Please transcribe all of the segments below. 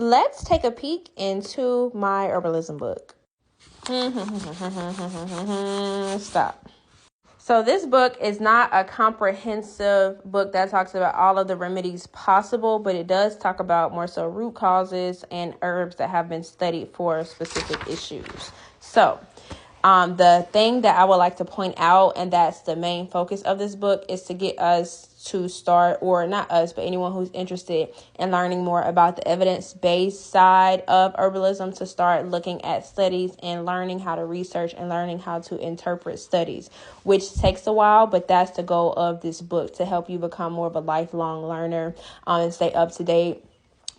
let's take a peek into my herbalism book. Stop. So this book is not a comprehensive book that talks about all of the remedies possible, but it does talk about more so root causes and herbs that have been studied for specific issues. So the thing that I would like to point out, and that's the main focus of this book, is to get us to start, or not us, but anyone who's interested in learning more about the evidence-based side of herbalism, to start looking at studies and learning how to research and learning how to interpret studies, which takes a while, but that's the goal of this book, to help you become more of a lifelong learner and stay up to date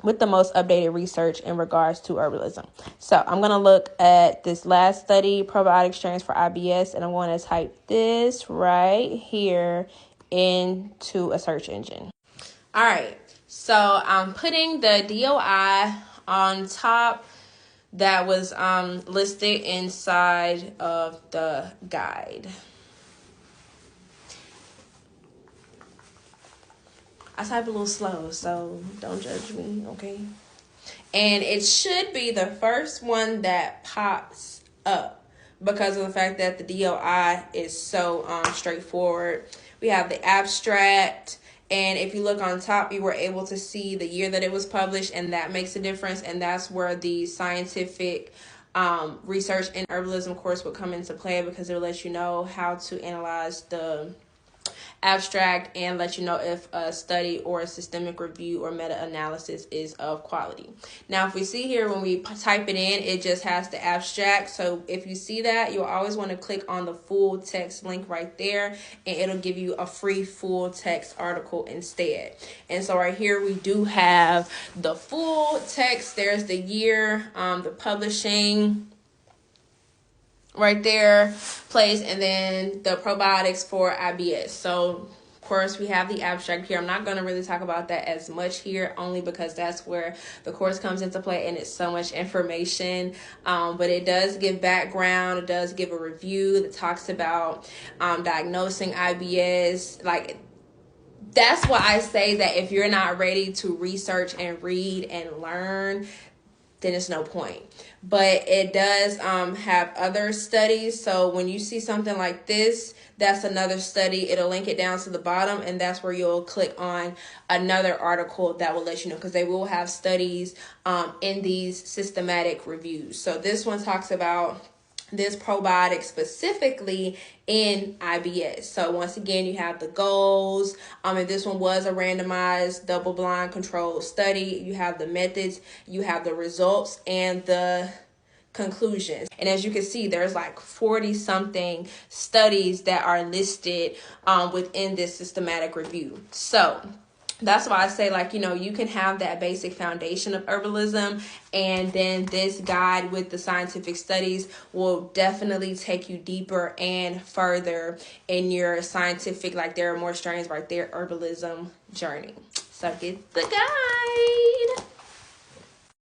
with the most updated research in regards to herbalism. So I'm going to look at this last study, probiotic strains for IBS, and I'm going to type this right here into a search engine. All right, so I'm putting the DOI on top that was listed inside of the guide. I type a little slow, so don't judge me, okay? And it should be the first one that pops up because of the fact that the DOI is so straightforward. We have the abstract, and if you look on top, you were able to see the year that it was published, and that makes a difference, and that's where the scientific research in herbalism course would come into play, because it'll let you know how to analyze the abstract and let you know if a study or a systemic review or meta-analysis is of quality. Now, if we see here, when we type it in, it just has the abstract. So if you see that, you'll always want to click on the full text link right there, and it'll give you a free full text article instead. And so right here, we do have the full text. There's the year, the publishing right there place, and then the probiotics for IBS. So of course we have the abstract here. I'm not going to really talk about that as much here, only because that's where the course comes into play and it's so much information, but it does give background. It does give a review that talks about diagnosing IBS. Like, that's why I say that if you're not ready to research and read and learn, then it's no point. But it does have other studies. So when you see something like this, that's another study. It'll link it down to the bottom, and that's where you'll click on another article that will let you know, because they will have studies in these systematic reviews. So this one talks about this probiotic specifically in IBS. So once again, you have the goals. And this one was a randomized, double-blind, controlled study. You have the methods, you have the results, and the conclusions. And as you can see, there's like 40-something studies that are listed within this systematic review. So that's why I say, like, you know, you can have that basic foundation of herbalism, and then this guide with the scientific studies will definitely take you deeper and further in your scientific, like, there are more strains right there, herbalism journey. So get the guide.